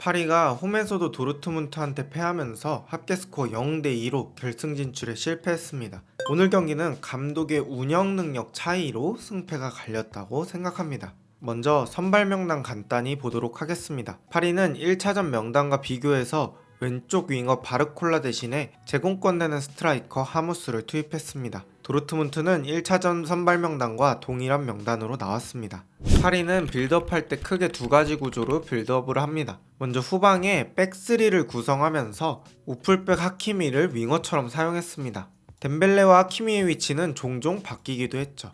파리가 홈에서도 도르트문트한테 패하면서 합계스코어 0대2로 결승 진출에 실패했습니다. 오늘 경기는 감독의 운영 능력 차이로 승패가 갈렸다고 생각합니다. 먼저 선발 명단 간단히 보도록 하겠습니다. 파리는 1차전 명단과 비교해서 왼쪽 윙어 바르콜라 대신에 제공권 내는 스트라이커 하무스를 투입했습니다. 도르트문트는 1차전 선발 명단과 동일한 명단으로 나왔습니다. 파리는 빌드업할 때 크게 두 가지 구조로 빌드업을 합니다. 먼저 후방에 백3를 구성하면서 우풀백 하키미를 윙어처럼 사용했습니다. 덴벨레와 하키미의 위치는 종종 바뀌기도 했죠.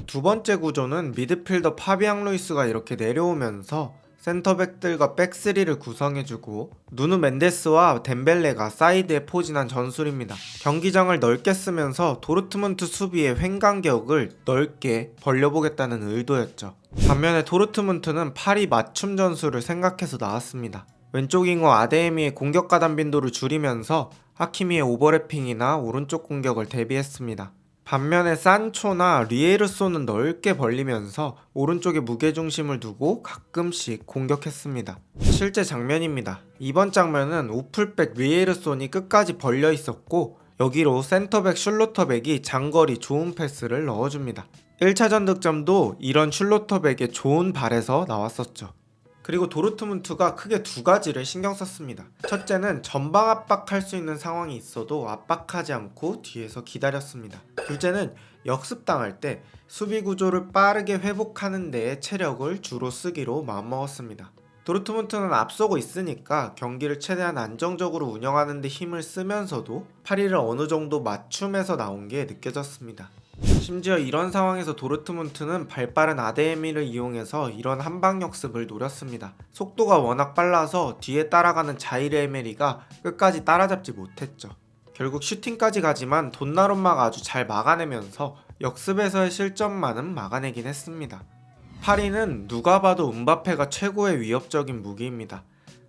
두 번째 구조는 미드필더 파비앙 루이스가 이렇게 내려오면서 센터백들과 백3를 구성해주고 누누 멘데스와 덴벨레가 사이드에 포진한 전술입니다. 경기장을 넓게 쓰면서 도르트문트 수비의 횡간격을 넓게 벌려보겠다는 의도였죠. 반면에 도르트문트는 파리 맞춤 전술을 생각해서 나왔습니다. 왼쪽 윙어 아데에미의 공격 가담 빈도를 줄이면서 하키미의 오버래핑이나 오른쪽 공격을 대비했습니다. 반면에 산초나 리에르소는 넓게 벌리면서 오른쪽에 무게중심을 두고 가끔씩 공격했습니다. 실제 장면입니다. 이번 장면은 우풀백 리에르손이 끝까지 벌려 있었고 여기로 센터백 슐로터백이 장거리 좋은 패스를 넣어줍니다. 1차전 득점도 이런 슐로터백의 좋은 발에서 나왔었죠. 그리고 도르트문트가 크게 두 가지를 신경 썼습니다. 첫째는 전방 압박할 수 있는 상황이 있어도 압박하지 않고 뒤에서 기다렸습니다. 둘째는 역습당할 때 수비 구조를 빠르게 회복하는 데에 체력을 주로 쓰기로 마음먹었습니다. 도르트문트는 앞서고 있으니까 경기를 최대한 안정적으로 운영하는 데 힘을 쓰면서도 파리를 어느 정도 맞춤해서 나온 게 느껴졌습니다. 심지어 이런 상황에서 도르트문트는 발빠른 아데에미를 이용해서 이런 한방 역습을 노렸습니다. 속도가 워낙 빨라서 뒤에 따라가는 자이르 에메리가 끝까지 따라잡지 못했죠. 결국 슈팅까지 가지만 돈나룸마가 아주 잘 막아내면서 역습에서의 실점만은 막아내긴 했습니다. 파리는 누가 봐도 음바페가 최고의 위협적인 무기입니다.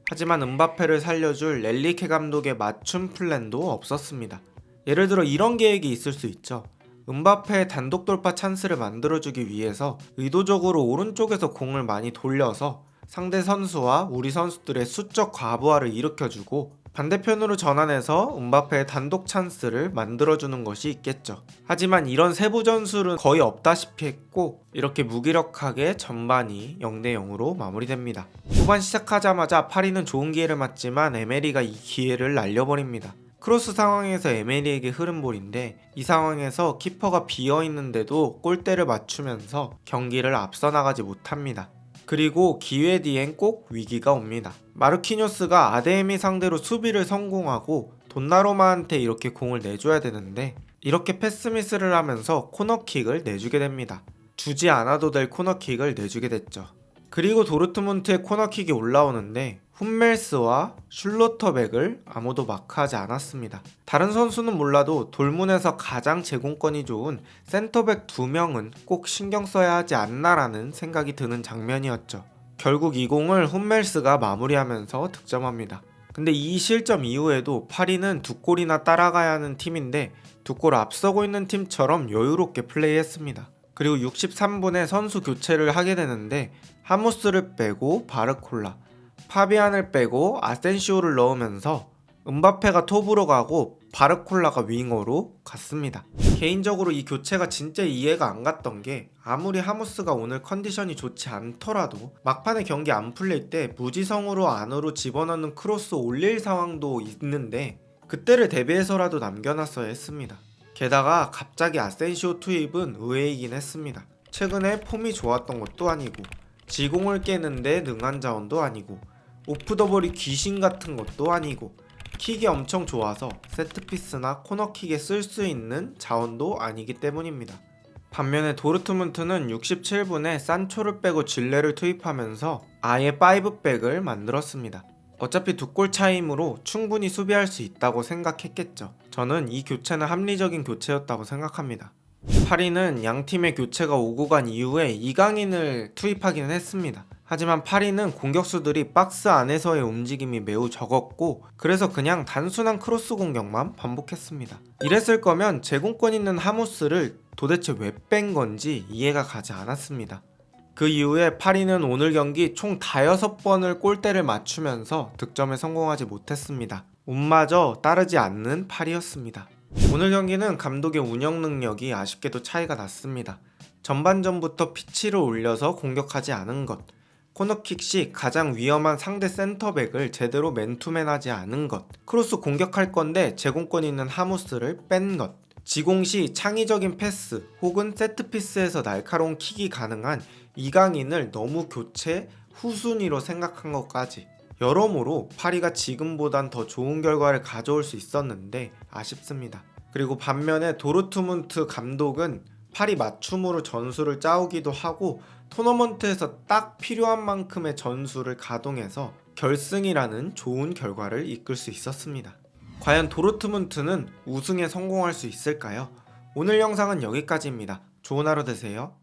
하지만 음바페를 살려줄 렐리케 감독의 맞춤 플랜도 없었습니다. 예를 들어 이런 계획이 있을 수 있죠. 음바페의 단독 돌파 찬스를 만들어주기 위해서 의도적으로 오른쪽에서 공을 많이 돌려서 상대 선수와 우리 선수들의 수적 과부하를 일으켜주고 반대편으로 전환해서 음바페의 단독 찬스를 만들어주는 것이 있겠죠. 하지만 이런 세부 전술은 거의 없다시피 했고 이렇게 무기력하게 전반이 0대0으로 마무리됩니다. 후반 시작하자마자 파리는 좋은 기회를 맞지만 에메리가 이 기회를 날려버립니다. 크로스 상황에서 에메리에게 흐른 볼인데 이 상황에서 키퍼가 비어있는데도 골대를 맞추면서 경기를 앞서 나가지 못합니다. 그리고 기회 뒤엔 꼭 위기가 옵니다. 마르키뇨스가 아데에미 상대로 수비를 성공하고 돈나루마한테 이렇게 공을 내줘야 되는데 이렇게 패스미스를 하면서 코너킥을 내주게 됩니다. 주지 않아도 될 코너킥을 내주게 됐죠. 그리고 도르트문트의 코너킥이 올라오는데 훈멜스와 슐로터백을 아무도 마크하지 않았습니다. 다른 선수는 몰라도 돌문에서 가장 제공권이 좋은 센터백 2명은 꼭 신경 써야 하지 않나라는 생각이 드는 장면이었죠. 결국 이 공을 훈멜스가 마무리하면서 득점합니다. 근데 이 실점 이후에도 파리는 두 골이나 따라가야 하는 팀인데 두 골 앞서고 있는 팀처럼 여유롭게 플레이했습니다. 그리고 63분에 선수 교체를 하게 되는데 하무스를 빼고 바르콜라, 파비안을 빼고 아센시오를 넣으면서 음바페가 톱으로 가고 바르콜라가 윙어로 갔습니다. 개인적으로 이 교체가 진짜 이해가 안 갔던 게 아무리 하무스가 오늘 컨디션이 좋지 않더라도 막판에 경기 안 풀릴 때 무지성으로 안으로 집어넣는 크로스 올릴 상황도 있는데 그때를 대비해서라도 남겨놨어야 했습니다. 게다가 갑자기 아센시오 투입은 의외이긴 했습니다. 최근에 폼이 좋았던 것도 아니고 지공을 깨는데 능한 자원도 아니고 오프더볼이 귀신 같은 것도 아니고 킥이 엄청 좋아서 세트피스나 코너킥에 쓸 수 있는 자원도 아니기 때문입니다. 반면에 도르트문트는 67분에 산초를 빼고 질레를 투입하면서 아예 5백을 만들었습니다. 어차피 두 골 차이므로 충분히 수비할 수 있다고 생각했겠죠. 저는 이 교체는 합리적인 교체였다고 생각합니다. 파리는 양팀의 교체가 오고 간 이후에 이강인을 투입하기는 했습니다. 하지만 파리는 공격수들이 박스 안에서의 움직임이 매우 적었고 그래서 그냥 단순한 크로스 공격만 반복했습니다. 이랬을 거면 제공권 있는 하무스를 도대체 왜 뺀 건지 이해가 가지 않았습니다. 그 이후에 파리는 오늘 경기 총 5번을 골대를 맞추면서 득점에 성공하지 못했습니다. 운마저 따르지 않는 파리였습니다. 오늘 경기는 감독의 운영 능력이 아쉽게도 차이가 났습니다. 전반전부터 피치를 올려서 공격하지 않은 것, 코너킥 시 가장 위험한 상대 센터백을 제대로 맨투맨하지 않은 것, 크로스 공격할 건데 제공권 있는 하무스를 뺀 것, 지공 시 창의적인 패스 혹은 세트피스에서 날카로운 킥이 가능한 이강인을 너무 교체 후순위로 생각한 것까지, 여러모로 파리가 지금보단 더 좋은 결과를 가져올 수 있었는데 아쉽습니다. 그리고 반면에 도르트문트 감독은 파리 맞춤으로 전술을 짜오기도 하고 토너먼트에서 딱 필요한 만큼의 전술을 가동해서 결승이라는 좋은 결과를 이끌 수 있었습니다. 과연 도르트문트는 우승에 성공할 수 있을까요? 오늘 영상은 여기까지입니다. 좋은 하루 되세요.